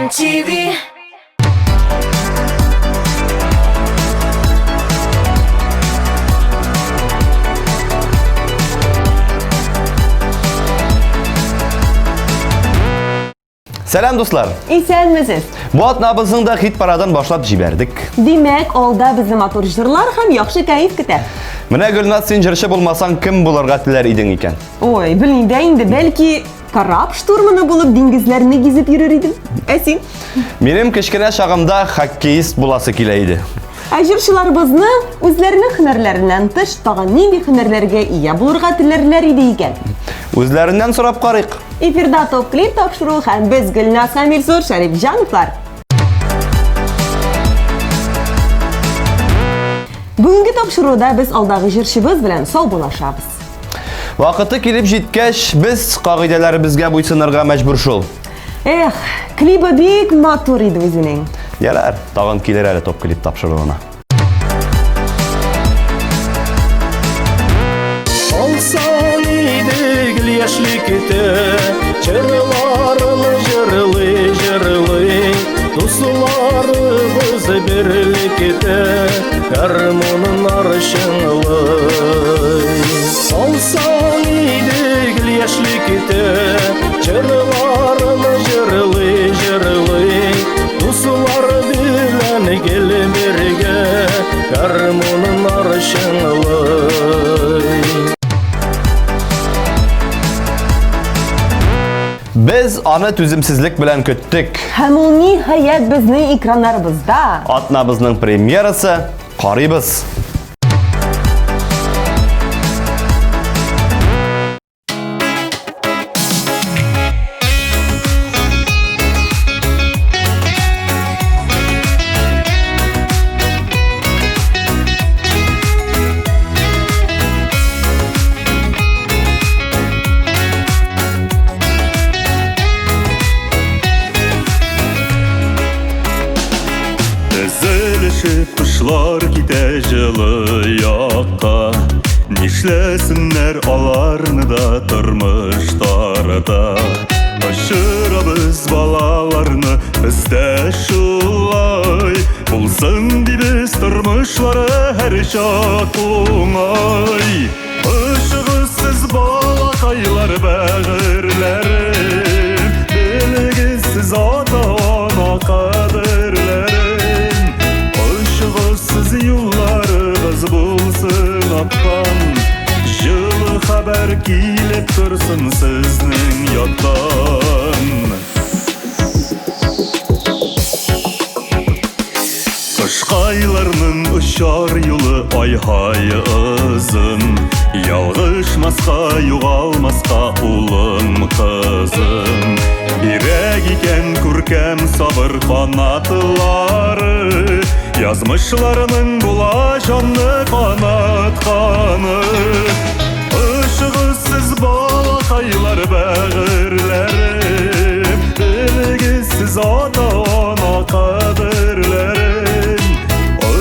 TV. Selam dostlar. İsənmisiz. Bu at nabızında hit paradan başlap jiberdik. Demək, olda bizim motorcular hem yaxşı keyif kütər. Mine Gülnaz sen jirişi bulmasan kim bularga tiler idin iken? Oy, bilin de indi belki karab şturmunu bulup dingizlerini gizip yürür idim. Esin. Benim kışkine şağımda hokkeyist bulası kileydi. Jirişçilarımızı özlerinin hünerlerinden dış tağın neybi hünerlerge iya bulurga tilerler idi iken. Özlerinden sorap karık. Efirda ТопКлип topşuruğu hem biz Gülnaz hem İlsur Şerif Canıklar. Bugünkü topşuruğda biz aldağı jirişimiz bilen sol bulaşabız. Vakıtı kilip jitkeş biz kagideleribizge buysunarga mecbur şol. Klibi bik matur idi özünün. Yeler, tağın kiler hele ТопКлип tapşırığına. Olsan idik yaşlıkta, çırlarını jırlı, dostlarımız birlikte, karmonun arşınlı. Olsan idik yaşlıkta, çırlarını jırlı, dostlar bilen gel birge, karmonun arşınlı. Biz anı tüzümsizlik bilen köttük. Hem o nihayet bizning ekranlarımızda. At nabızının premierası qaribız. Kuşlar gide жылы yakka, nişlesinler alarını da tırmışlarda. Aşırabız balalarını bizde şulay, bulsun dibiz tırmışları her şak oğay. Işıksız balakaylar bağırlerim, bilgisiz ata-ana kadirlerim. Işıksız yollarımız bulsun akkan, жылы haber kilip dursun sizning yoddan. Kışkaylarının uçar yolu ay-hay ızın, yalgışmaska, yuğalmaska ulum kızım. Birek iken kurkem sabır kanatları, yazmışlarının bula canlı kanatkanı. Işıksız balakaylar bağırlerim, bilgisiz ata-ana kadirlerim.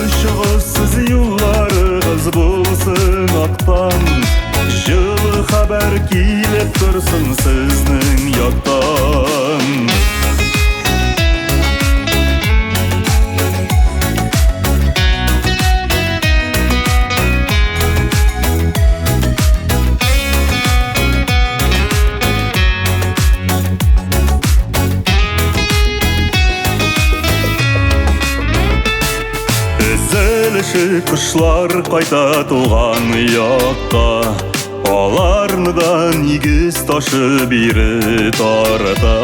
Işıksız yollarınız bulsun aktan, жылы haber kilip dursun sizning yoddan. Kuşlar kayta tuğan yakka, alarını da nigiz taşı biri tarada.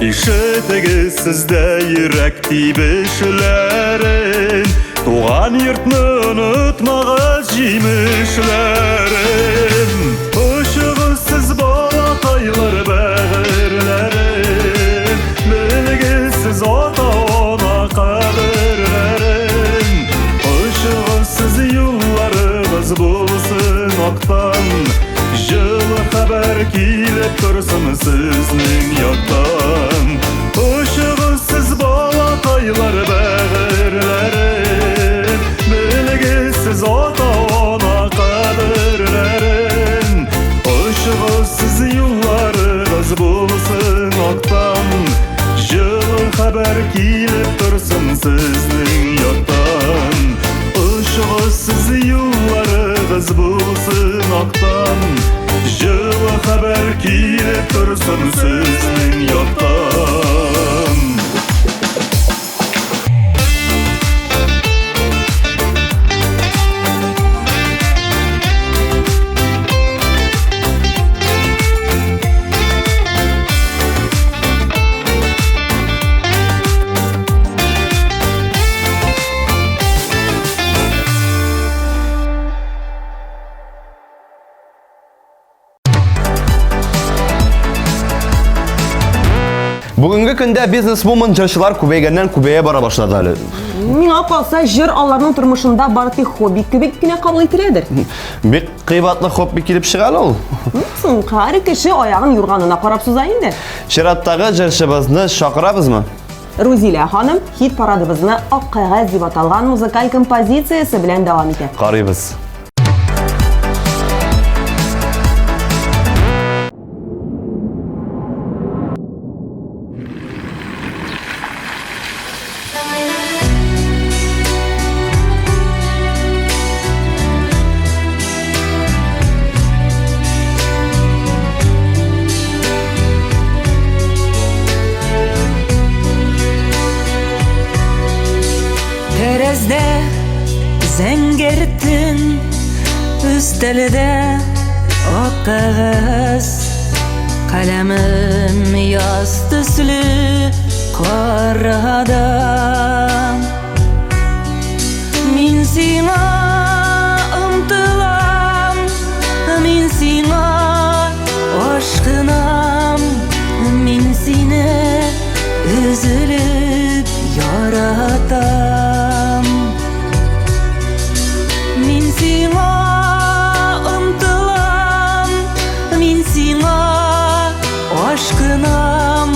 İşitegi sizde yürek dibişlerin, tuğan yurtni unutmağız jimişlerin. Işıksız balakaylar bağırlerin, bilgisiz ata-ana kadirlerin. Işıksız yollarımız bulsun aktan, жылы haber kilip dursun sizning yoddan. Işıksız balakaylar bağırlerin, bilgisiz ata-ana kadirlerin. Işıksız yollarımız xabar kelib tursin sizning yotdan. Işığısız yollarınız bulsun oqdan. Jıva xabar kelib tursin sizning yotdan. Bugungi kunda businesswoman jashlar ko'paygandan ko'paya bora boshladi hali. Миңа калса, җыр аларның тормышында бары тик хобби кебек кенә кабул ителәдер. Бик кыйбатлы хобби килеп чыга ул. Соң һәр кеше аягын юрганына карап суза инде. Чираттагы җырчыбызны чакырабызмы? Рузилә ханым хит парадыбызны ак кагаз дип аталган музыкаль композициясе белән дәвам итә. Карыйбыз. Terezde zengirtin, üstelde ak kağız, kalemim yaz tüslü karada. Min sina ımtılam, min sina aşkınam, min sine üzülüp yaratam. Min sina ımtılam, min sina aşkınam,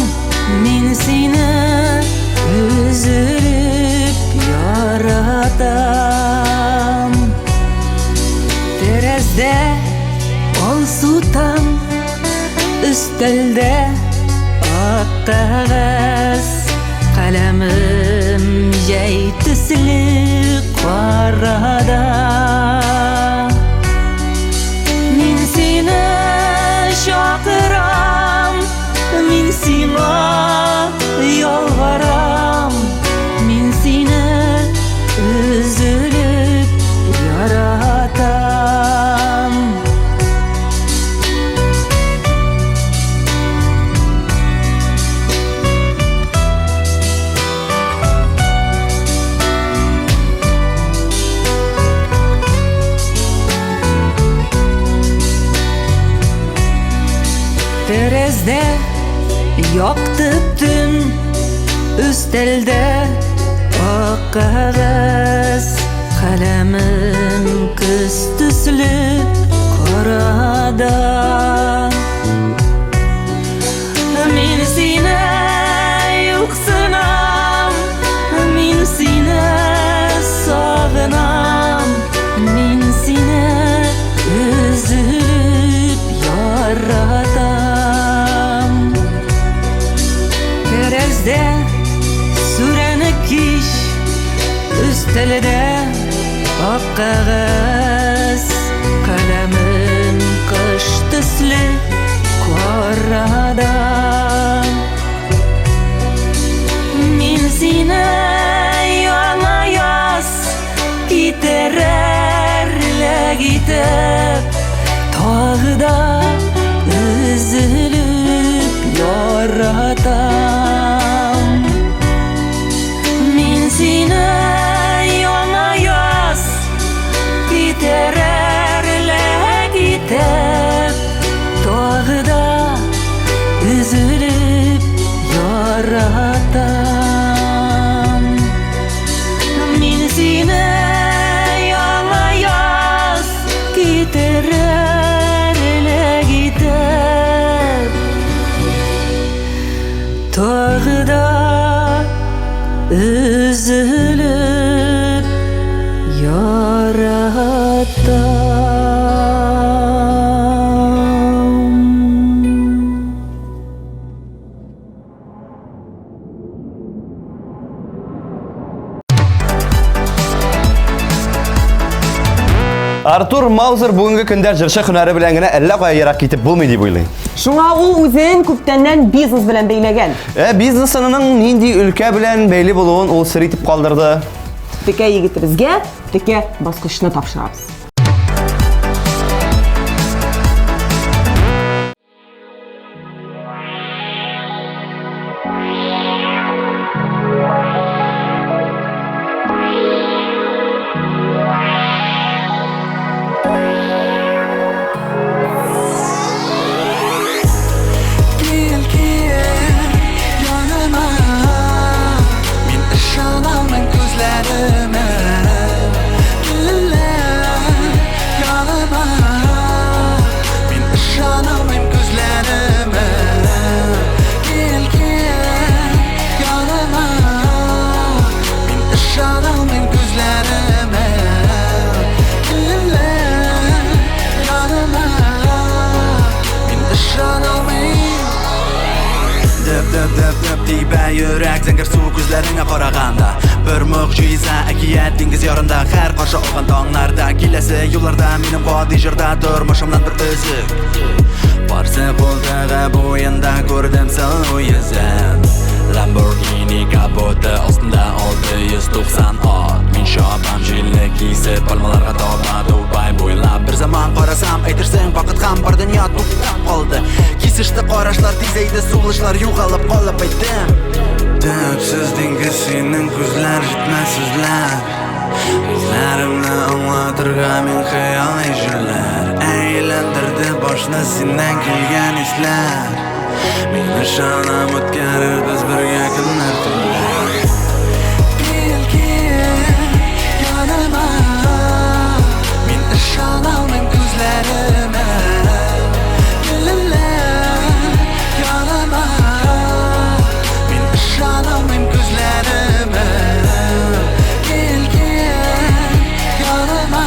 min sine üzülüp yaratam. Terezde ol sutam, üstelde ak kağız, kalemim jay tüslü karada. Min seni şakıram, min sina yalvaram, min seni üzülüp yaratam. Terezde yaktı tün, üstelde ak kağız, kalemim kız tüslü karada. Min sine yoksunam, min sine sağınam, min sine üzülüp yaratam. Terezde süreni kiş, üstelde ak kağız, kalemim kış tüslü karada. Min sine yana yaz, gitererle gitip, tağda üzülüp yaratam. Min sine yana yaz, gitererle gitip, tağda üzülüp yaratam. Min sine yana yaz, gitererle gitip, tağda üzülüp yaratam. Artur Mauser бүгінгі күндер жыршы hünəri белән генә әллә кая ярак китеп булмый дип уйлый. Шуңа ул үзен күптәннән бизнес белән бәйләгән. Бизнесының нинди өлкә белән бәйле булуын ул сер итеп калдырды. Текә егетебезгә текә баскычны тапшырабыз. Yürek zengir su gözlerine qaraganda bir mucize akiyet dengiz yarında her qarşı olgan dağlarda kilesi yollarda benim qadijirda durmuşumdan bir özük varsa buldağı boyunda gördüm sen o yüzden Lamborghini kaputu ostunda 690 at Min şabam jillik giysib palmalarga dolma Dubai bo'ylab bir zaman qarasam aytirsang vaqt ham bir dunyo to'xtab qoldi Kesishdi qarashlar tezaydi suvlishlar yo'qolib qolib aytdim Dipsiz dengiz sening ko'zlar yetmas so'zlar Ko'zlarimni anglatirgan men xayol ijrlar Aylantirdi boshni sendan kelgan eslar Meni shonam o'tkarar biz birga kunlar tunlar Kel yonima Men ishonolmam ko'zlarima Yonima Men ishonolmam ko'zlarima Kel yonima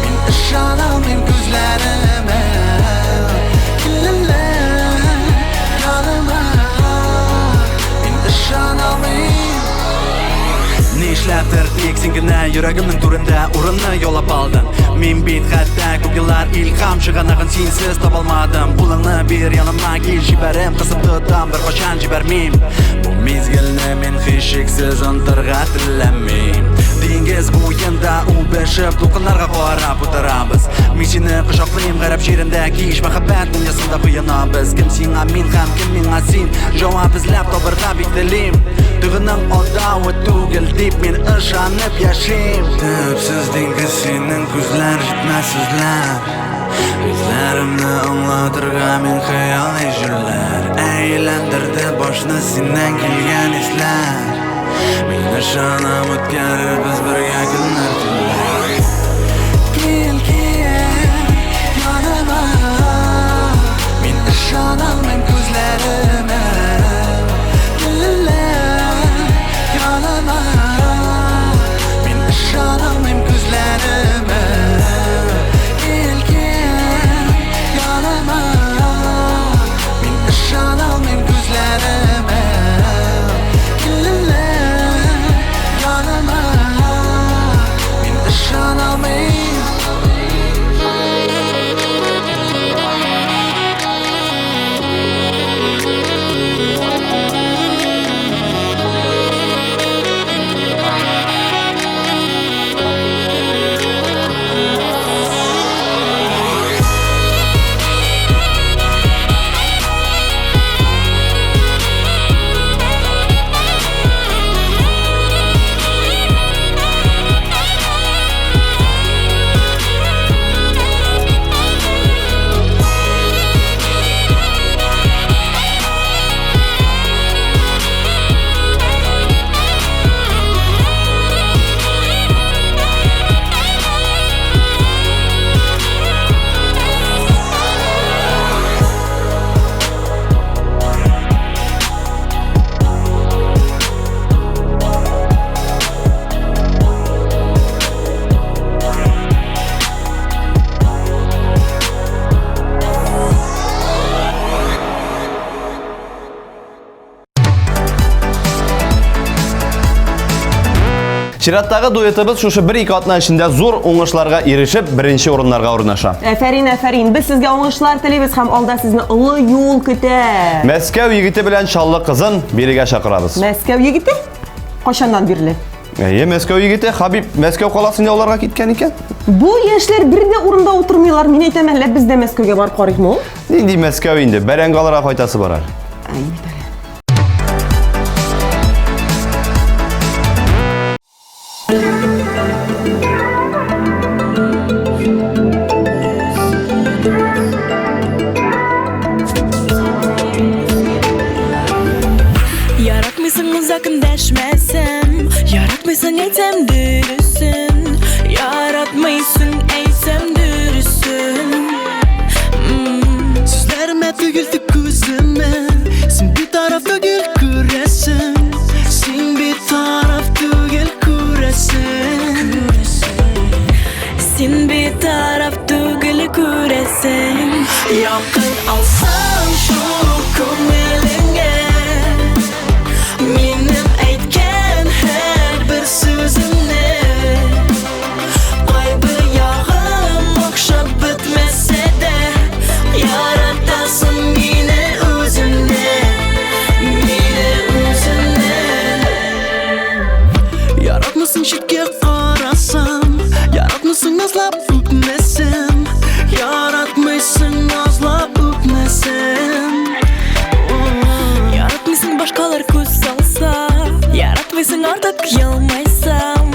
Men ishonolmam ko'zlarima Nişləbdir teksinginə Yüreğimin turunda urunna yolab aldın Min bit hatta ko'p yillar ilham Çıganağın sensiz tapalmadım Qulingni bir yanıma gel jibarim Qısıb tutam bir qo'shan jibarmim Bu mezgilni men heshiksiz unuttirga tillamayim Dengiz bo'yinda u beshib to'lqinlarga qarab o'tiramiz Men seni quchoqlayim g'arab she'rinda kiyish Mahabbat dunyosida quyina biz Kim senga men ham kim menga sen Javob izlab tobirda bekdilim Tug'ining odavi tugil deb men ishonib yashayim Dipsiz dengiz sening ko'zlar yetmas so'zlar Ko'zlarimni anglatirgan men xayol ijrlar Aylantirdi boshni sendan kelgan eslar Meni shonam o'tkarar biz birga kunlar tunlar Kel yonima Men ishonolmam ko'zlarima Yonima Men ishonolmam ko'zlarima Kel yonima Men ishonolmam ko'zlarima Yonima Men ishonolmam Çirattagı duetimiz şuşu 1-2 atna içinde zor oңышларга erişip birinci orunlarga ornaşa. Әфәрин, biz sizge oңышлар tileybiz hem alda sizni ılı yol kütә. Мәскәү егете белән Чаллы кызын бирегә чакырабыз. Мәскәү егете? Кашаннан бирле? Мәскәү егете Хабиб Мәскәү каласын яуларга киткән икән. Бу яшьләр бер дә урында утырмыйлар. Мин әйтәм әллә без дә Мәскәүгә барып карыйкмы ул? Нинди Мәскәү инде, бәрәңге алырга кайтасы барар. Yaratmışsın uzakın deşmesem, yaratmışsın eysem dürüsün, yaratmışsın eysem dürüsün. Sözlerime tügüldü gözüme, sen bir tarafta gül küresin, sen bir tarafta gül küresin. Sen bir tarafta gül küresin. Yakın alsam şu komeline, benim aytgan her bir sözümne, qaybi yağım okşab bitmese de, yaratasın meni özünde, meni özünde. Yaratmışsın şirke karasam, yaratmışsın azlap öpmesem, yaratmışsın azlap öpmesem. Yaratmışsın başkalar göz salsa, yaratmışsın artık yılmaysam,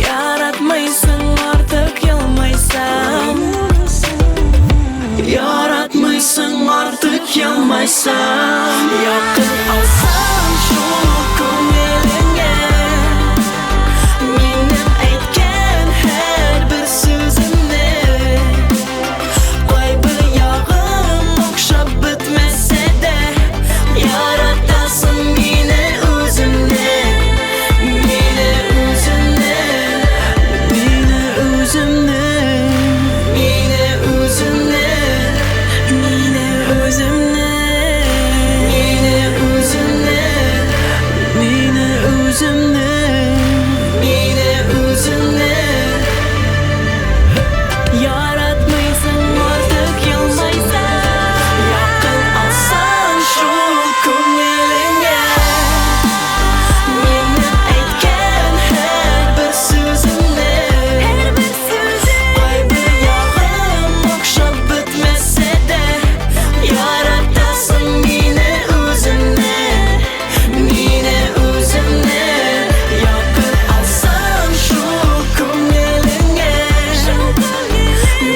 yaratmışsın artık yılmaysam, Yaratmışsın artık yanmaysam. yakın alsam şu komeline, benim aytgan her bir sözümne, qaybi yağım okşab bitmese de, yaratasın meni özünde, meni özünde, Meni özümde, meni özünde, meni özümde, meni özünde, meni özümde. meni özünde. Yaratmışsın artık yılmaysan, yakın alsan şu komeline, benim aytgan her bir sözümne, qaybi yağım okşab bitmese de, yaratasın meni özünde, meni özünde. Yakın alsan şu komeline,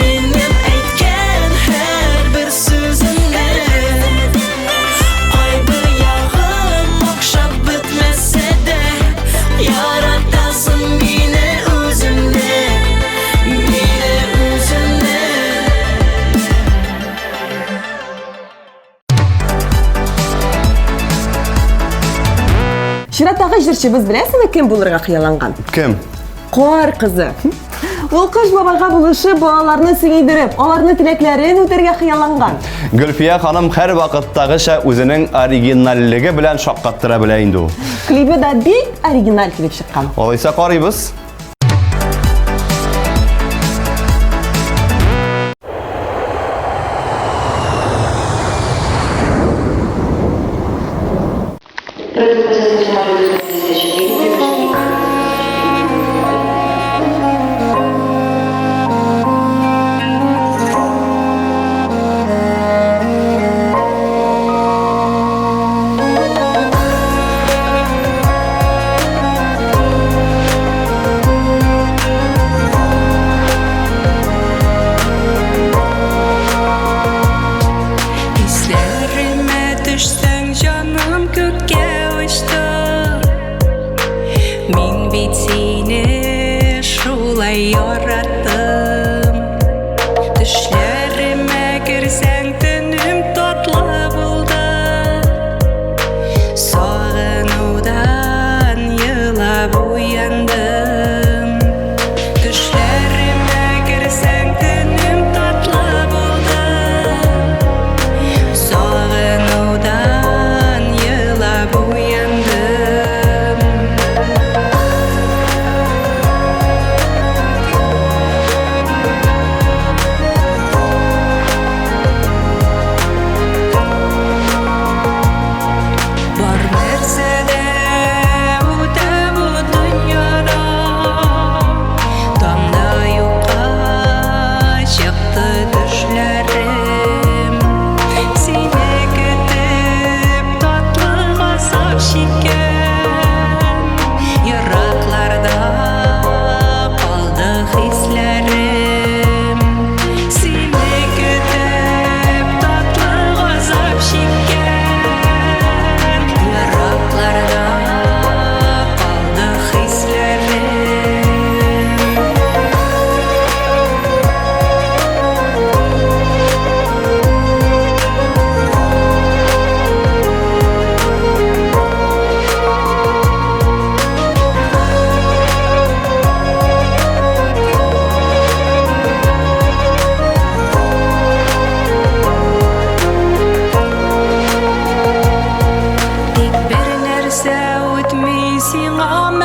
benim aytgan her bir sözümne, qaybi yağım okşab bitmese de, yaratasın meni özünde, meni özünde. Şirattагы җырчыбыз беләсезме кем булырга хыялланган? Kim? Кар кызы. Ул кыш бабайга булышып, балаларны сөйдереп, аларның теләкләрен үтәргә хыялланган. Гөлфия ханым һәр вакыттагыча үзенең оригиналлыгы белән шаккаттыра белә инде ул. Клипы да бик оригинал килеп чыккан. Алайса карыйбыз. Hislerime düşsen canım gökte uçtu, min bit seni şulay yarattım. Düşlerime girsen dönüm tatlı buldu, sağınıdan yılab uyandım. Düşlerime girsen dönüm tatlı buldu, sağınıdan yılab uyandım.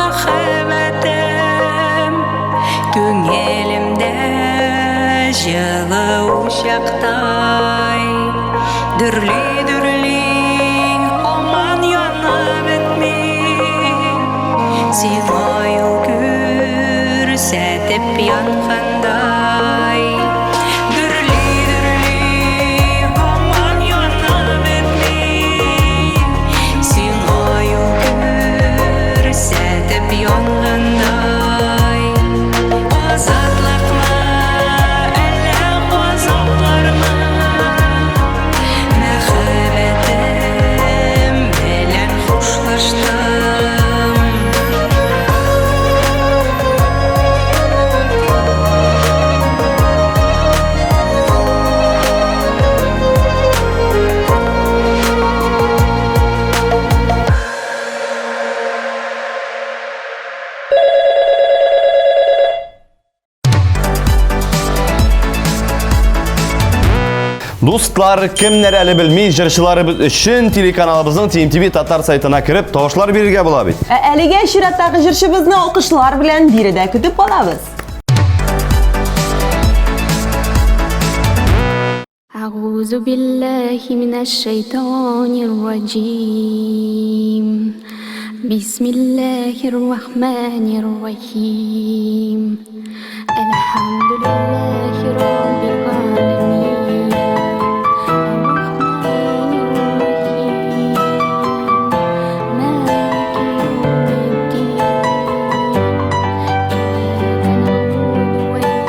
mahebbetim Köngülümde жылы uşaktay Dürlü aman yanıp etmeyim Sina yol görsetip yanğanday Dürlü aman yanıp etmeyim Sina yol görsetip yanğanday Azadlık mı, elle azaplar mı Mehebbetim bilen hoşlaştım Dostlar, kimler әлі білмей, жыршыларыбыз үшін телеканалыбыздың TMTV Татар сайтына кіріп, тоғышлар берге бола бит. Әлеге шираттағы жыршыбызны алкышлар белән биредә көтеп алабыз. أعوذ بالله من الشيطان الرجيم بسم الله الرحمن الرحيم الحمد لله رب العالمين الرحمن الرحيم مالك يوم الدين إياك نعبد وإياك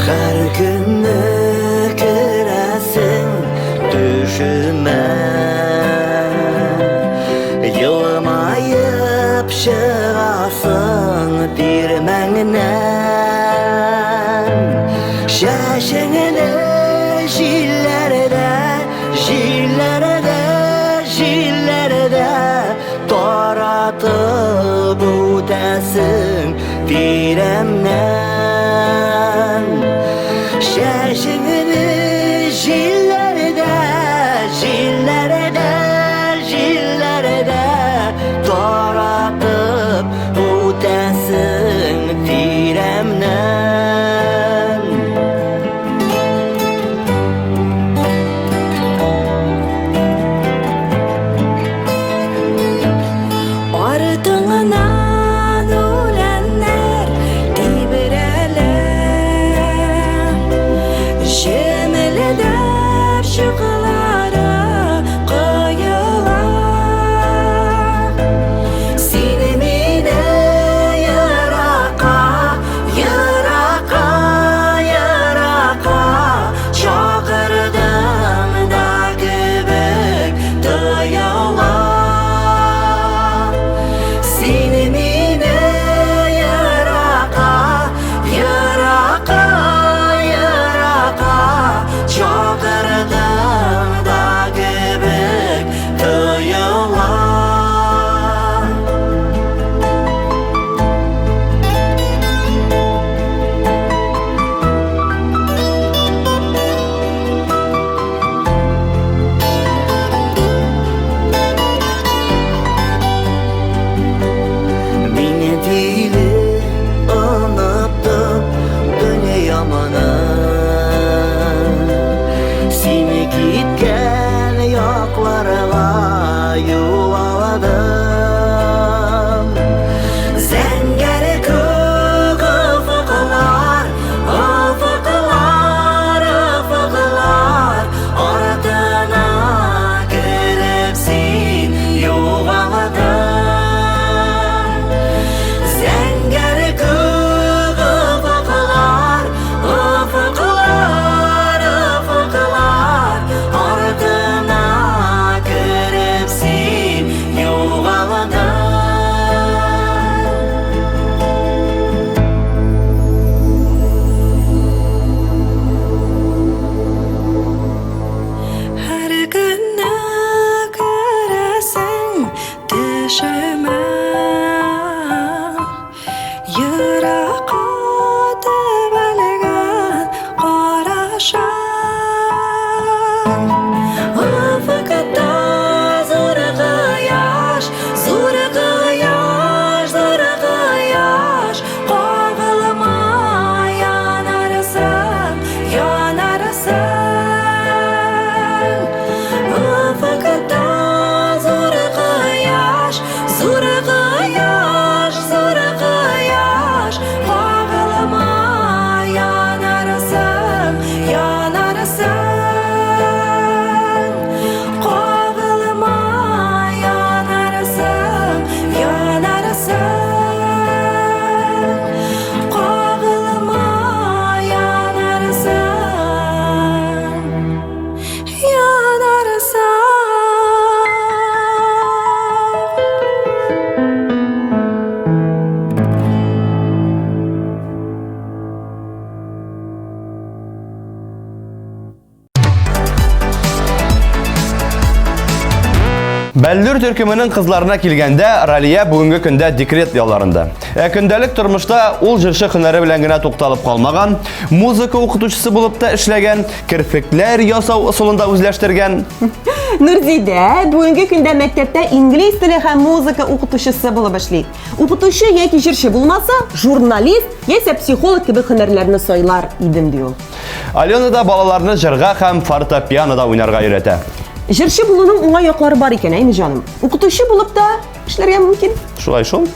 Her günü göresin düşüme Yılmayıp çıgasın dirmeninden Şaşını jillerde Toratıp ötesin diremden Şaşını jillerde Toratıp ötesin diremden Ardından ölenler dibireler Şemeliler şıklara kıyılar Sinimine yaraka Çağırdım da göbek duyular Sinimine yaraka Çağırdım da göbek duyular Mine dili unuttum dünyamını Seni gitken yoklarına yuvaladım Zengeri kök ufuklar Ardına giripsin yuvaladım Zengeri kök ufuklar Ardına giripsin yuvaladım Her günü göresin düşüme Бәллүр төркеменең кызларына килгәндә, Ралия бүгенге көндә декрет ялларында. Көндәлек тормышта ул җырчы һөнәре белән генә тукталып калмаган, музыка укытучысы булып та эшләгән, кирпекләр ясау ысулында үзләштергән. Нурзидә бүгенге көндә мәктәптә инглиз теле һәм музыка укытучысы булып эшли. Укытучы яки җырчы булмаса, журналист яки психолог кебек һөнәрләрне сайлар идем ди ул. Алена да балаларны җырга һәм фортепианода уйнарга өйрәтә. Җырчы булуның уңай яклары бар икән, әйме җаным. Укытучы булып да эшләргә мөмкин. Шулай шул.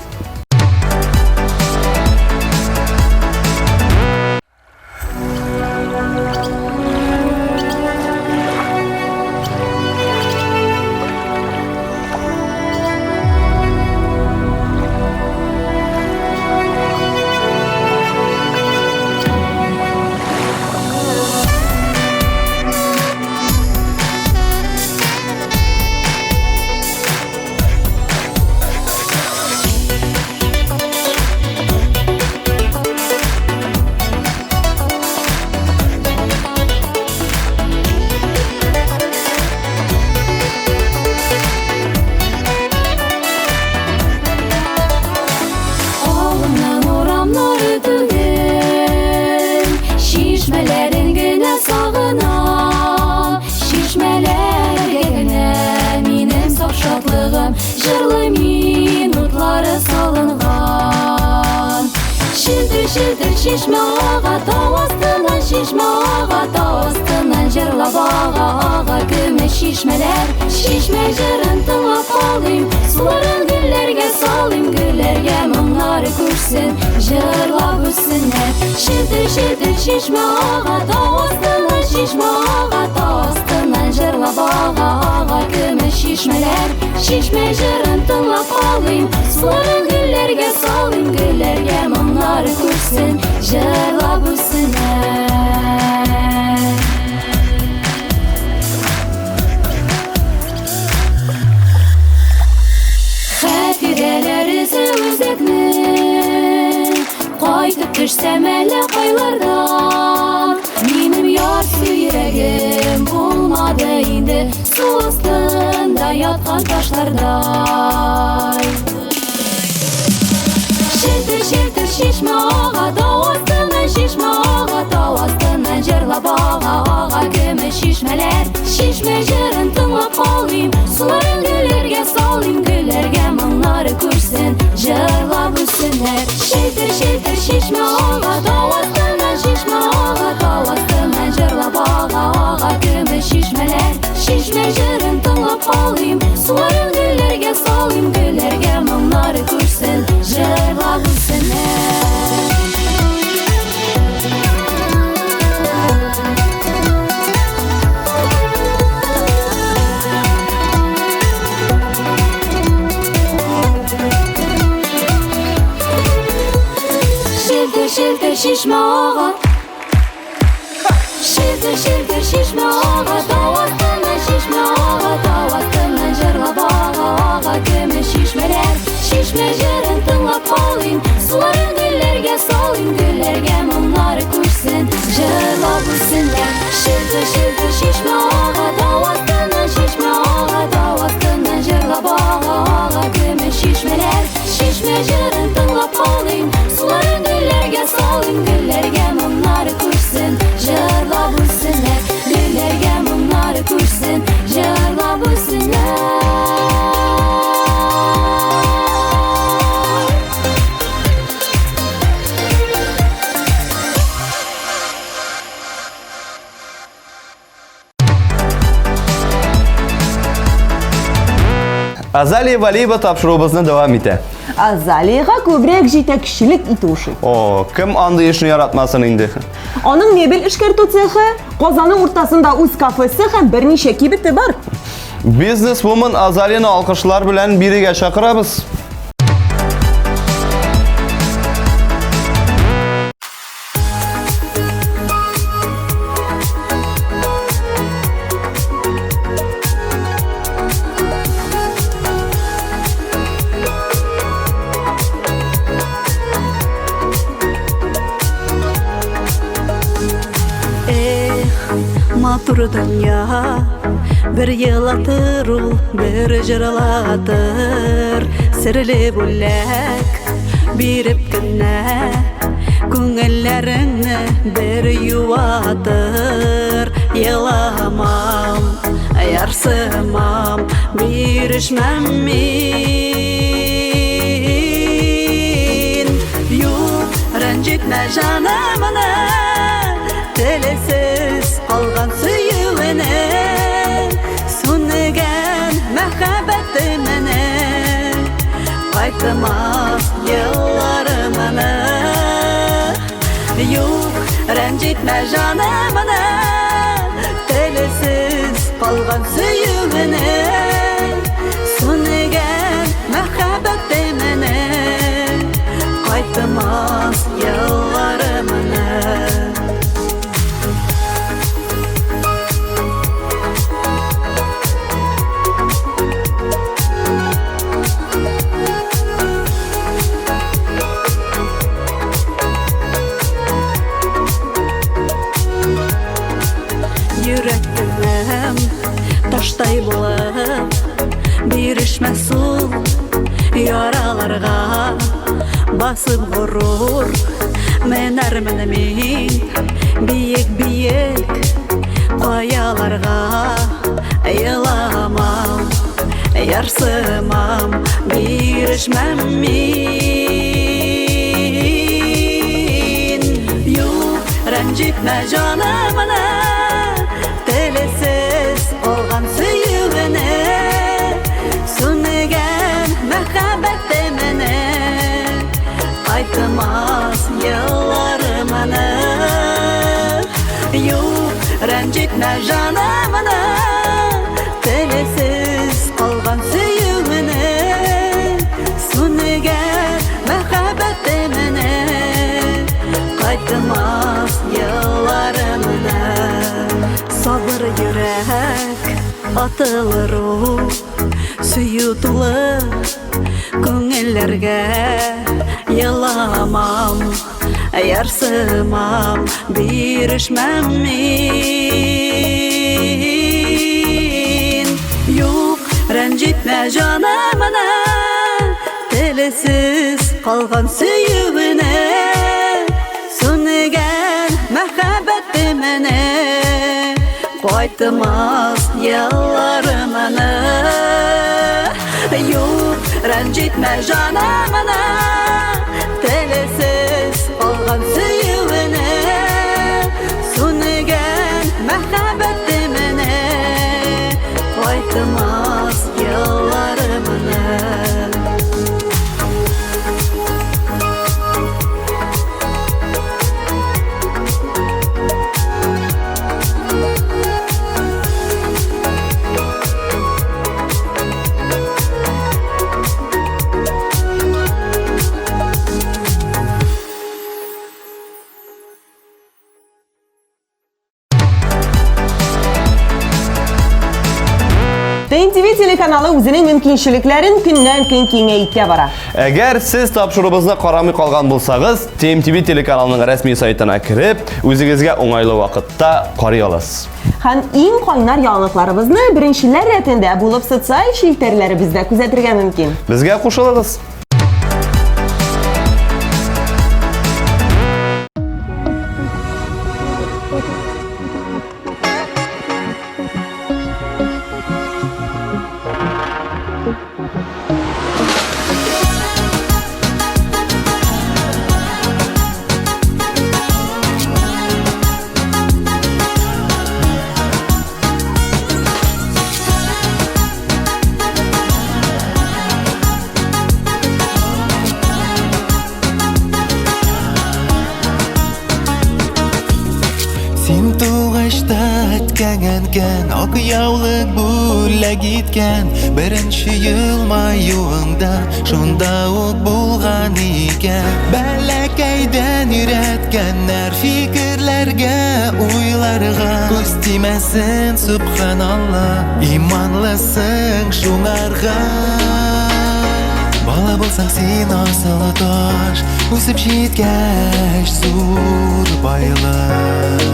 Жырлы минутлары салынган. Шилтер шишмә ага, тау астынан шишмә ага, тау астынан жырлап ага, көмеш шишмәләр. Шишмә җырын тыңлап калыйм, суларын гөлләргә салыйм, гөлләргә моңнары күрсен, жырлап үссеннәр. Шилтер шишмә ага, тау астынан шишмә ага, тау астынан жырлап ага, көмеш шишмәләр. Шишмә җырын тыңлап калыйм, суларын гөлләргә салыйм, гөлләргә моңнары күрсен, җырлап үссеннәр. Хәтирәләр изе үзәкне, кайтып төшсәм әллә кайлардан. Минем ярсу йөрәгем булмады инде, су астында яткан ташлардай. Шилтер шишмә ага, тау астынан шишмә ага, тау астынан җырлап ага, көмеш шишмәләр. Шишмә җырын тыңлап калыйм, суларын гөлләргә салыйм, гөлләргә моңнары күрсен, җырлап үссеннәр. Шилтер шишмә ага, тау астынан шишмә ага, тау астынан җырлап ага, көмеш шишмәләр. Шишмә җырын тыңлап калыйм, суларын гөлләргә салыйм, гөлләргә моңнары күрсен, җырлап үссеннәр. Шилтер шишмә ага, шилтер шишмә ага, тау астынан шишмә ага, тау астынан җырлап ага, көмеш шишмәләр. Шишмә җырын тыңлап калыйм, суларын гөлләргә салыйм, гөлләргә моңнары күрсен, җырлап үссеннәр. Шилтер шишмә ага, тау астынан шишмә ага, тау астынан җырлап ага, көмеш шишмәләр. Шишмә җырын тыңлап калыйм, суларын гөлләргә салыйм, гөлләргә моңнары күрсен, җырлап үссеннәр, гөлләргә моңнары күрсен, җырлап үссеннәр. Азалия Валиева тапшыруыбызны дәвам итә. Азалиягә күбрәк җитәкчелек итү шул. Кем андый эшне яратмасын инде? Аның мебель эшкәртү цехы, Казанның уртасында үз кафесы һәм берничә кибете бар. Бизнес-вумен Азалияны алкышлар белән бирегә чакырабыз. Tur dünya bir yılatır ul bir jırlatır Sirli bullak birip günne Күңелләреңне bir юатыр Йыламам, ярсымам, бирешмәм мин Юк, рәнҗетмә җанымны Телесез калган сөюенә Сүнегән мәхәббәтемне Кайтмас елларымны Юк, рәнҗетмә җанымны Телесез калган сөюенә Сүнегән мәхәббәтемне Кайтмас елларымны Йөрәкнем таштай булып бирешмәс ул яраларга басып горур менәрмен мин биек каяларга йыламам ярсымам бирешмәм мин юк рәнҗетмә җанымны Телесез калган сөюенә Сүнегән мәхәббәтемне Кайтмас елларымны Юк, рәнҗетмә җанымны Телесез калган сөюенә Сүнегән мәхәббәтемне Кайтмас елларымны Сабыр йөрәк, атылыр ул Сөю тулы күңелләргә Йыламам, ярсымам, бирешмәм мин Юк, рәнҗетмә җанымны Телесез калган сөюенә Сүнегән мәхәббәтемне Кайтмас елларымны Юк, рәнҗетмә җанымны Телесез калган сөюенә Сүнегән мәхәббәтемне Кайтмас елларымны ТНТВ телеканалы үзенең мөмкинчелекләрен көннән-көн киңәйтә бара. Әгәр сез тапшырыбызны карамый калган булсагыз, ТМТV телеканалының рәсми сайтына кирип, үзегезгә уңайлы вакытта карый аласыз. Һәм иң кайнар яңалыкларыбызны беренчеләр рәтендә булып социаль челтәрләребездә күзәтергә мөмкин. Безгә кушылыгыз. Син тугышта әткәгәнкән, ак яулык бүләк иткән, беренче елмаюыңда шунда ук булган икән. Бәләкәйдән өйрәткәннәр фикерләргә, уйларга, күз тимәсен субханалла, иманлысың шуңарга. Бала булсаң син асылы таш, үсеп җиткәч зур байлык.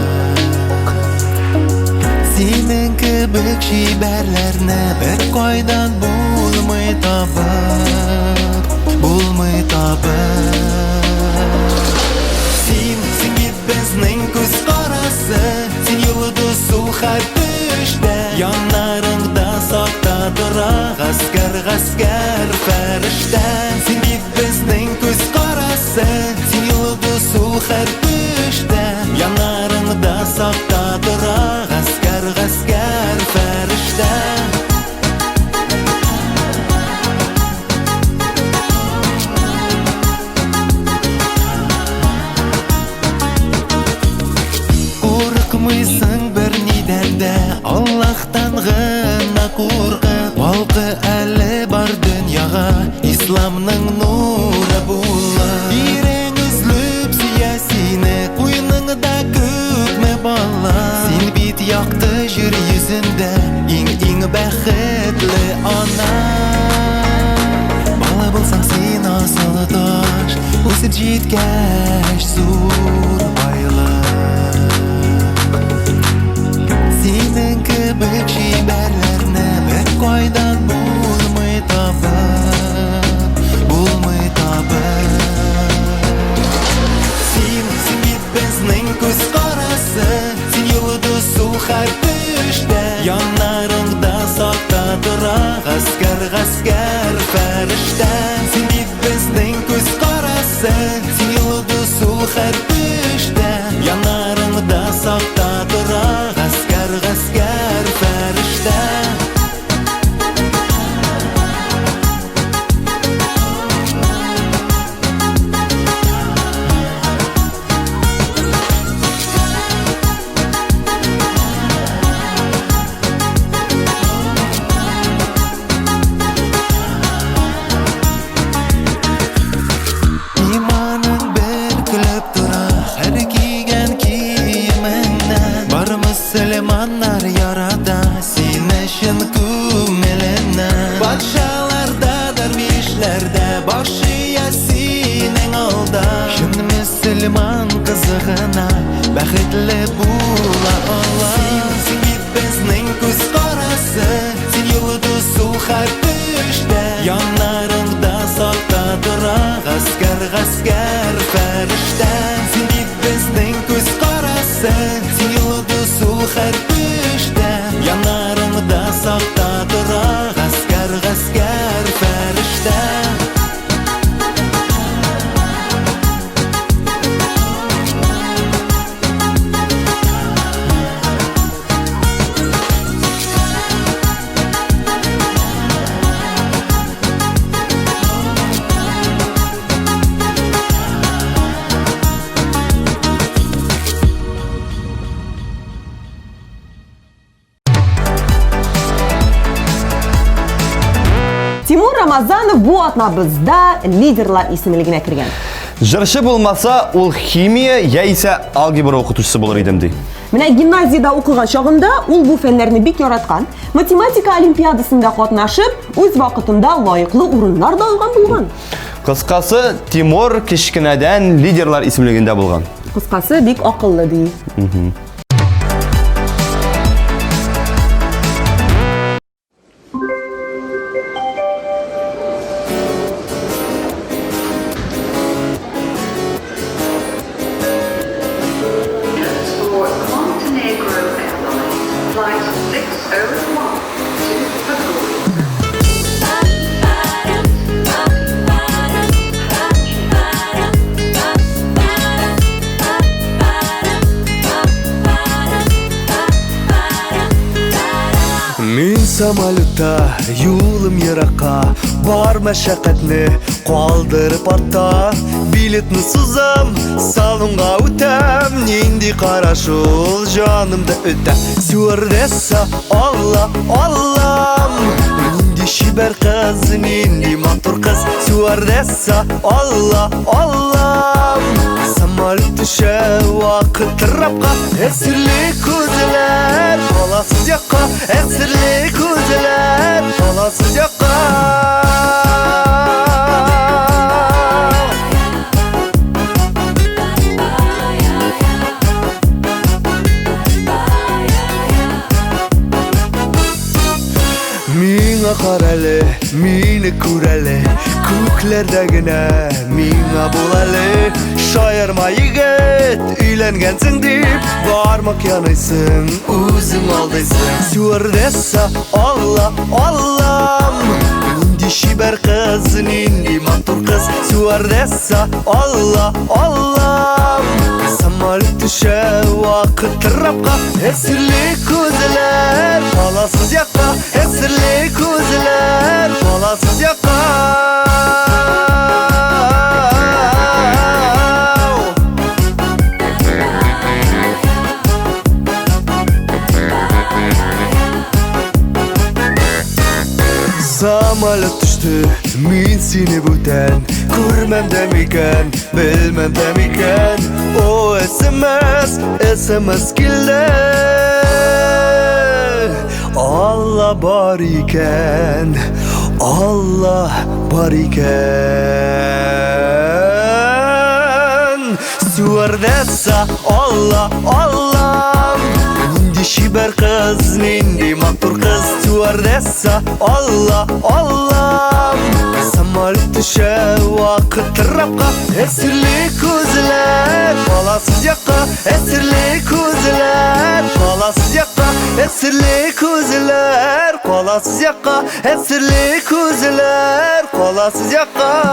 Senin kibik şiberlerine bir koydan bulmay tabıp Sen git bizning ko'z qarasi Sen yulduz sul har düşte Yanlarında saktadır Asker ferişte Sen git bizning ko'z qarasi Sen yulduz sul har düşte Yanlarında saktadır Asker ferişte Korkmuysan bir nidende Allah'tan gına korkıp Balkı eli bar dünyaga İslamның nuru bulur Biren üzlüp siyasini Koynыңda kökme balla Sen bit yaktı jür yüzünde İng bәхетле ana Bala bulsan sen asılı taş Өсіп жеткәч зур Senin kibik şiberlerine bir koydan bulmay tabıp Sen git bizning ko'z qarasi Sen yulduz sul har düşte Yanlarında saktadır asker ferişte Sen git bizning ko'z qarasi Sen yulduz sul har düşte Yanlarında saktadır asker ferişte İmanın bir külüp dura Her giygen kiyiminden Bar Müslümanlar yarada Sinişin kümeline Batşalarda dervişlerde Başıya sinen alda Şun Müslüman kızığına Bәхетле була Allah Sen git bizning ko'z qarasi Sen yulduz sul har düşte Yanlarında saktadır asker ferişte Sen git bizning ko'z qarasi Sen yulduz sul har düşte Yanlarında saktadır asker ferişte Тимур Рамазанов bu atna bizda liderlar ismligine kirgan. Jırşı bulmasa ul химия яисә алгебра укытучысы булыр идем ди. Менә гимназияда укыган чагында ул бу фәннәрне бик яраткан. Математика олимпиадасында катнашып, үз вакытында лаеклы урыннар да алган булган. Кыскасы, Тимур кичкенәдән лидерлар исемлегендә булган. Кыскасы, бик акыллы ди. Мен самолетта, юлым ераққа Бар мәшәқәтне қалдырып артта Билетні сузам, салонға өтәм Нинди қарашыл жанымды өтәм Стюардесса, Алла, Аллам Нинди шибәр қыз, нинди матур қыз Стюардесса, Алла, Аллам Самолет түшә вақыт рапқа Әсірлі көзілер, аласыз яққа Әсірлі көзілер, аласыз яққа Meni kurale Köklerdagina Minga bolale Şayarma yigit Uylangansin deb Barmak yanaysın Özün aldaysın Stewardessa Allah Allah'ım Dişi ber kız Nindi matur kız Stewardessa Allah Allah'ım Samolyot düşe Vakit trapka Esirli ko'zlar Falasız yakka Esirli ko'zlar Falasız yakka Samolyot düştü Men seni bo'tan Ko'rmam demikan Bilmam demikan O SMS keldi Allah bor ekan Allah bor ekan Stewardessa Allah Allah Dişi ber kız Nindi matur kız Stewardessa Allah Allah Samolyot düşe Vakit trapka Esirli ko'zlar Falasız yakka Esirli ko'zlar Falasız yakka Esirli ko'zlar Falasız yakka Esirli ko'zlar Falasız yakka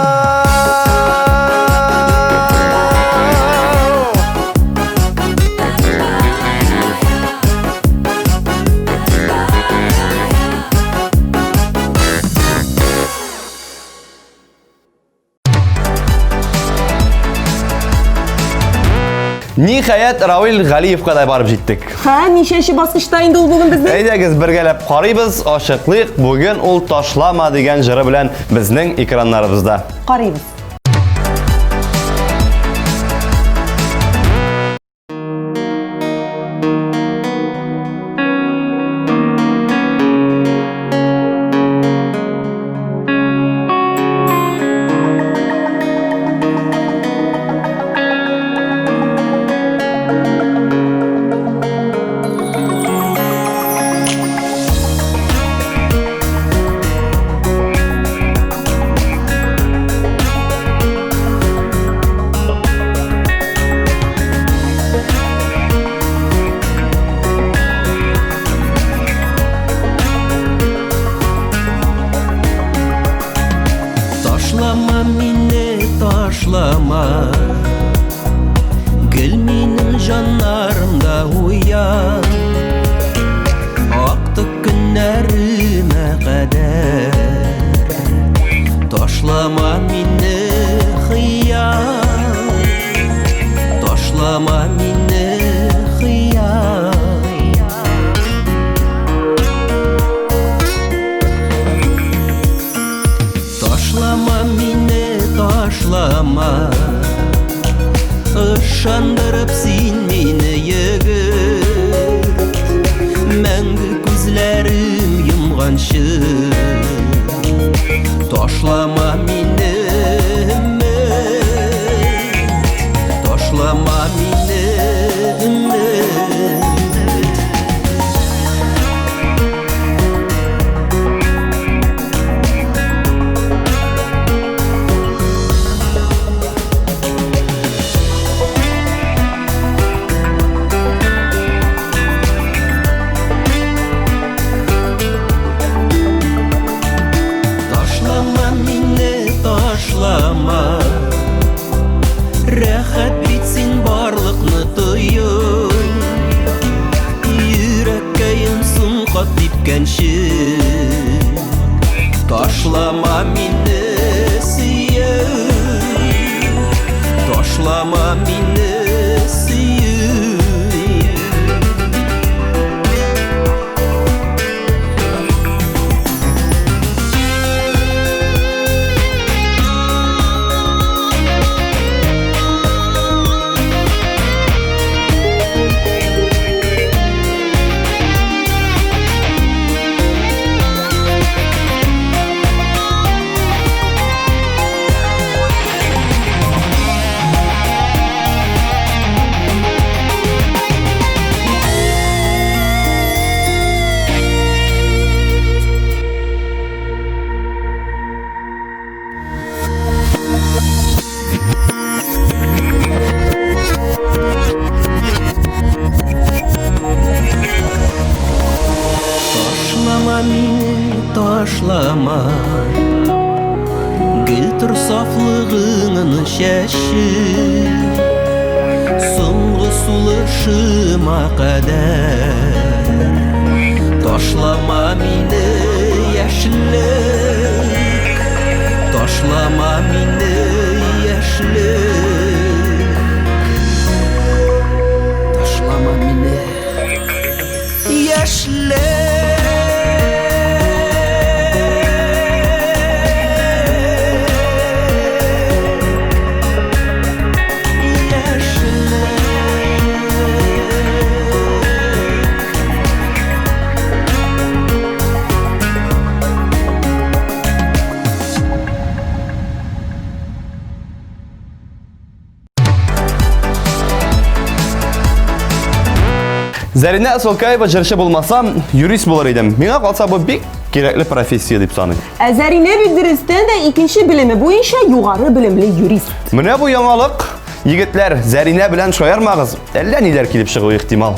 Nihayet Ravil G'aliyevga da barib jetdik. Ha, nishanchi bosqichda endi u bugun bizni. Aydagiz birgalab qaraymiz. Oshiqlik bugun ul tashlama degan jiri bilan bizning ekranlarimizda. Qaraymiz. Taşlama meni taşlama Gül menim canlarımda uyan Aktı günlerime kadar Taşlama meni hıyar Taşlama meni hıyar Taşlama meni taşlama Işandırıp sen meni yigit Мәңгі көзләрім йомганчы Ташлама мені Ташлама мені Ташлама Рәхәт бит син барлыкны тоюн Йөрәккә йонсын кат типкәнче Ташлама мине сөю Ташлама мине сөю Батыр сафлығыңын шәші Соңғы сулышыма қадар Ташлама мені яшілік Ташлама мені яшілік Ташлама мені яшілік Зәринә Солкаева җырчы булмасам, юрист булыр идем. Миңа калса бу бик кирәкле профессия дип саныйм. Зәринә Биддерстен дә икенче белеме буенча югары белемле юрист. Менә бу яңалык. Егетләр, Зәринә белән шаярмагыз. Әллә ниләр килеп чыгуы ихтимал.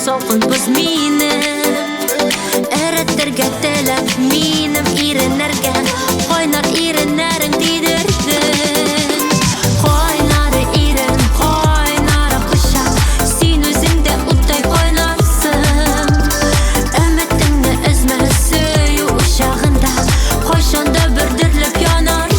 Солқын біз мені Әрәттірге тіліп менім иренерге Қойнар иренерің дидірдің Қойнары ирен, қойнары құшақ Сен өзіңді ұттай қойнарсың Үмітіңді үзме сөйі ұшағында Қойшанды бүрдірліп янармын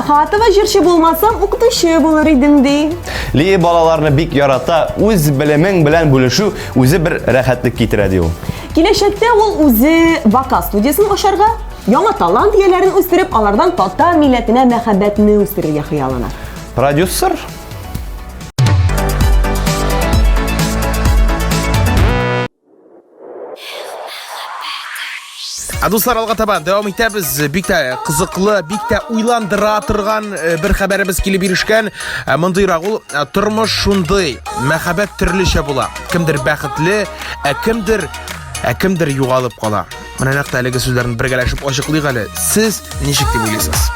Хатыва җырчы булмасам, укытучы булыр идем ди. Ли балаларны бик ярата, үз белемең белән бүлешү үзе бер рәхәтлек китерә ди ул. Киләчәктә ул үзе вокал студиясын ачарга, яңа талант ияләрен үстереп, алардан татар милләтенә мәхәббәтне үстерергә хыяллана. Продюсер Достар, алға табан дәвам итәбез. Бик тә кызыклы, бик тә уйландыра торган бер хәбәребез килеп ирешкән. Мондыйрак ул тормыш шундый, мәхәббәт төрлечә була. Кемдер бәхетле, кемдер югалып кала. Менә нәкъ әлеге сүзләрне бергәләшеп ачыклыйк әле. Сез ничек дип уйлыйсыз?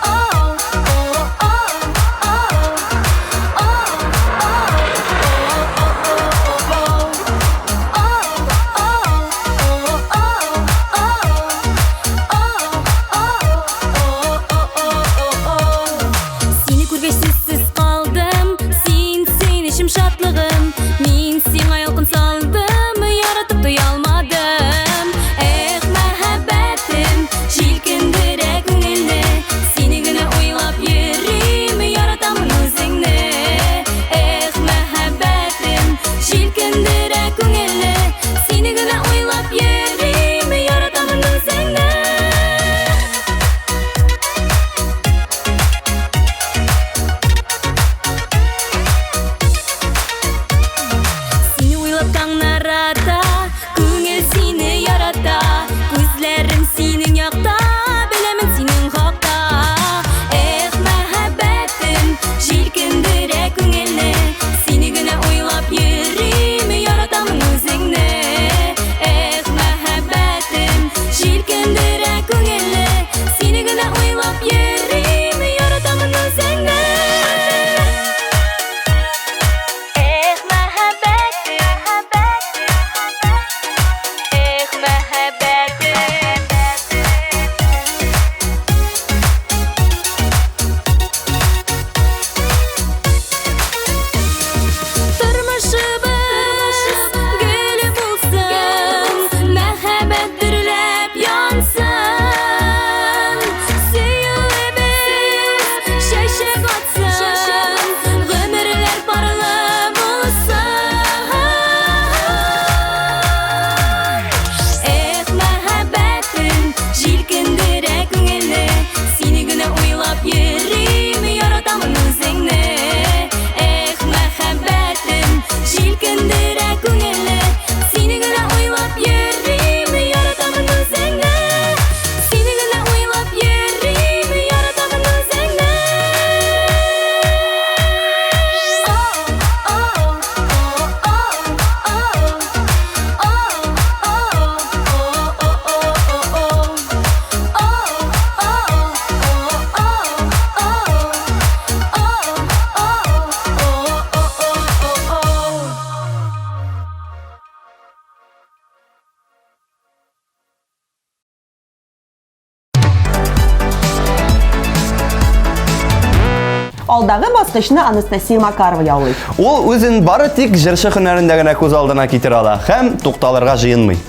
Алдагы баскычны Анастасия Макарова яулый. Ул үзен бары тик җырчы һөнәрендә генә күз алдына китерә ала һәм тукталырга җыенмый.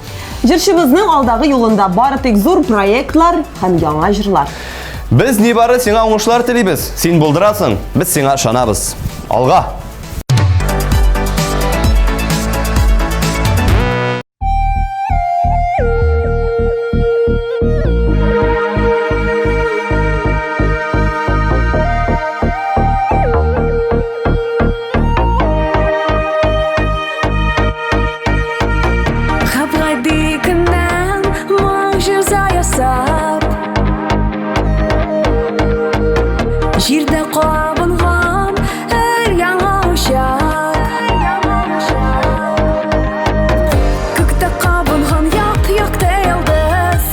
Җырчыбызның алдагы юлында бары тик зур проектлар һәм яңа җырлар. Без нибары сиңа уңышлар телибез. Син булдырасың, без сиңа ышанабыз. Алга! Җирдә кабынган һәр яңа учак, күктә кабынган як-якта йолдыз,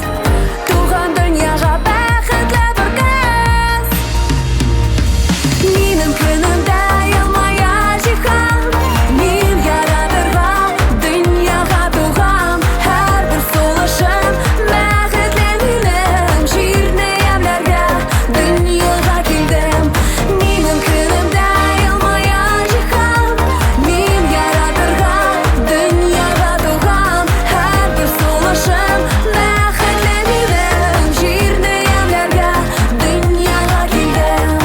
туган дөньяга бәхетле бер кыз. Минем көнемдә елмая җиһан, мин яратырга дөньяга туган, һәр бер сулышым бәхетле минем, җирне ямьләргә дөньяга килдем. Минем көнемдә елмая җиһан, мин яратырга дөньяга туган, һәр бер сулышым бәхетле минем, җирне ямьләргә дөньяга килдем.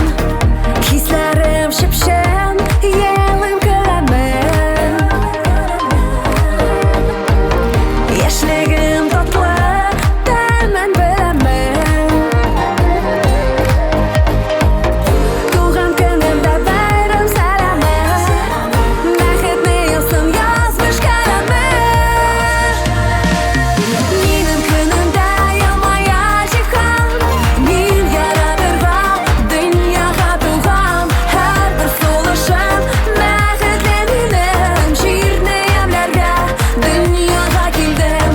Хисләрем чепчен, елым көләмен, яшьлегем татлы, тәмен беләмен. Туган көнемдә бәйрәм сәламе, бәхетне язсын язмыш каләме. Минем көнемдә елмая җиһан, мин яратырга дөньяга туган, һәр бер сулышым бәхетле минем, җирне ямьләргә дөньяга килдем.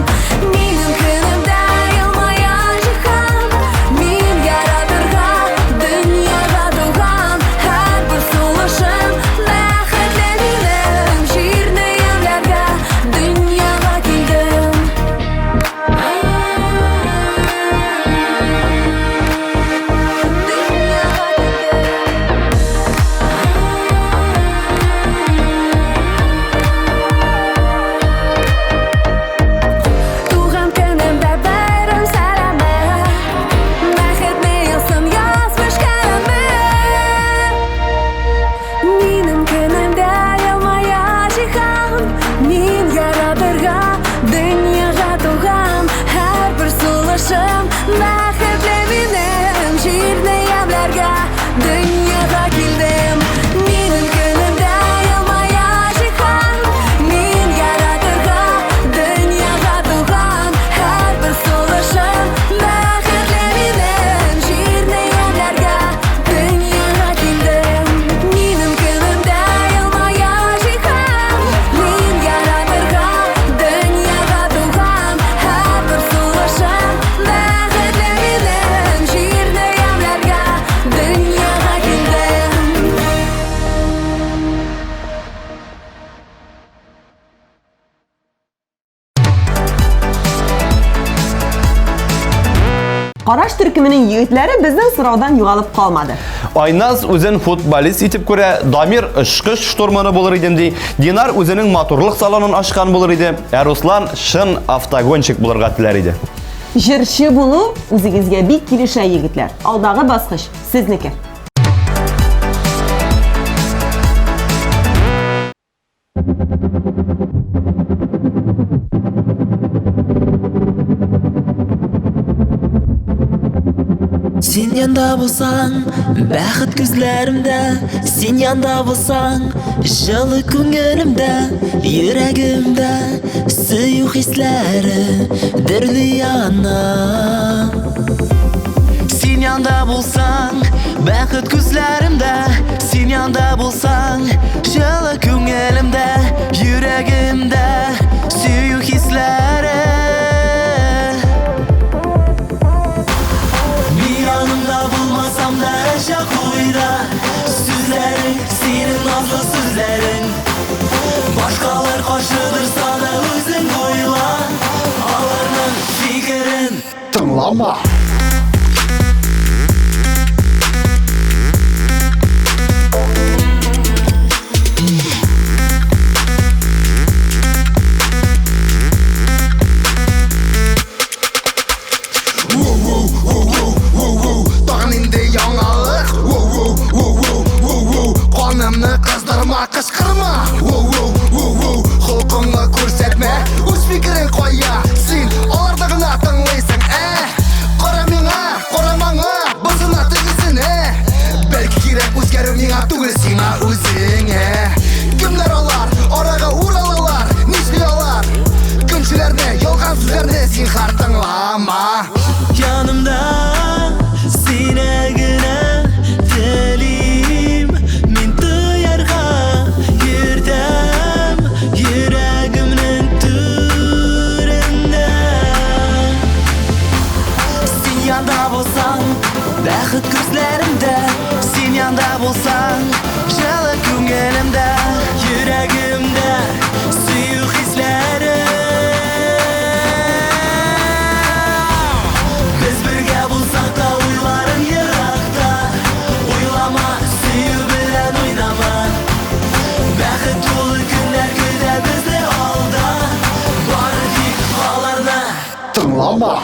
Минем көнемдә елмая җиһан, мин яратырга дөньяга туган, һәр бер сулышым бәхетле минем, җирне ямьләргә дөньяга килдем. Туган көнемдә бәйрәм сәламе, бәхетне язсын язмыш каләме. Минем көнемдә елмая җиһан, мин яратырга дөньяга туган, һәр бер сулышым бәхетле минем, җирне ямьләргә дөньяга килдем. Минем көнемдә елмая җиһан, мин яратырга дөньяга туган, һәр бер сулышым бәхетле минем, җирне ямьләргә дөньяга килдем. Минем көнемдә елмая җиһан, мин яратырга дөньяга туган, һәр бер сулышым бәхетле минем, җирне ямьләргә дөньяга килдем. Караш төркеменең егетләре безнең сораудан югалып калмады. Айназ үзен футболист итеп күрә, Дамир ышкыш штурманы булыр идем ди, Динар үзенең матурлык салонын ачкан булыр иде, ә Руслан шын автогонщик булырга теләр иде. Җырчы булу үзегезгә бик килешә, егетләр. Алдагы баскыч сезнеке. Син янда булсаң, бәхет күзләремдә, син янда булсаң, җылы күңелемдә, йөрәгемдә сөю хисләре дөрле яна. Син янда булсаң, бәхет күзләремдә, син янда булсаң, җылы күңелемдә, йөрәгемдә сөю хисләре. Yanımda bulmasam da yaşak uyda, süzlerin, senin nazlı süzlerin. Başkalar karşıdırsa da özün koyla, ağlarının fikrin tınlama. миңа, син аларда гына тыңлайсың, Кара миңа, карамаңа, бозына тегесен, Бәлки кирәк үзгәрү миңа түгел сиңа үзең, Кемнәр алар, арага уралалар, нишли алар? Көнчеләрне, ялган сүзләрне син хар тыңлама. Yanımda sine gene teliyim Min duyarga yürtem yüreğimnin türünde Sen yanda bolsan bәхет gözlerimde Sen yanda bolsan жылы күңелемдә Yüreğimde suyuk hislerim Biz birge bulsak da uylarım yırakta Uylama, suyu bilen oynama Bәхет dolu günler güde bizde alda Var dik ağlarına Тыңлама.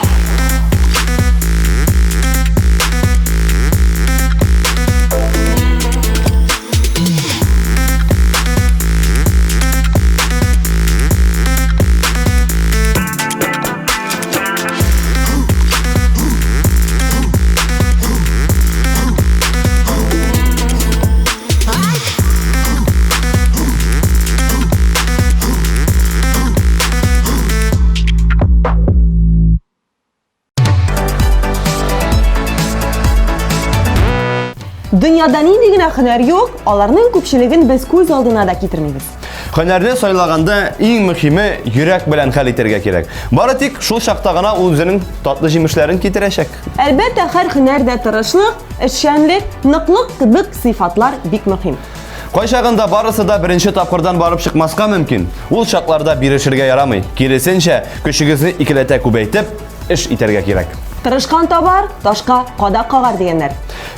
Dünyada нинди генә һөнәр юк, аларның күпчелеген без күз алдына да китермибез. Һөнәрне сайлаганда иң мөһиме йөрәк белән хәл итәргә кирәк. Бары тик шул чакта гына ул үзенең татлы җимешләрен китерәчәк. Әлбәттә, һәр һөнәрдә тырышлык, эшчәнлек, ныклык кебек сыйфатлар бик мөһим. Кайчагында барысы да беренче тапкырдан барып чыкмаска мөмкин. Ул чакларда бирешергә ярамый. Киресенчә, көчегезне икеләтә күбәйтеп, эш итәргә кирәк. Тырышкан табар, ташка кадак кагар дигәннәр.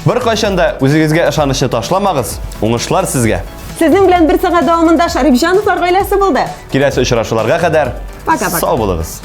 Бер кайчанда үзегезгә ышанычны ташламагыз. Уңышлар сезгә. Сезнең белән бер сәгать дәвамында Шәрифҗановлар гаиләсе булды. Киләсе очрашуларга кадәр Пока-пока. сау булыгыз.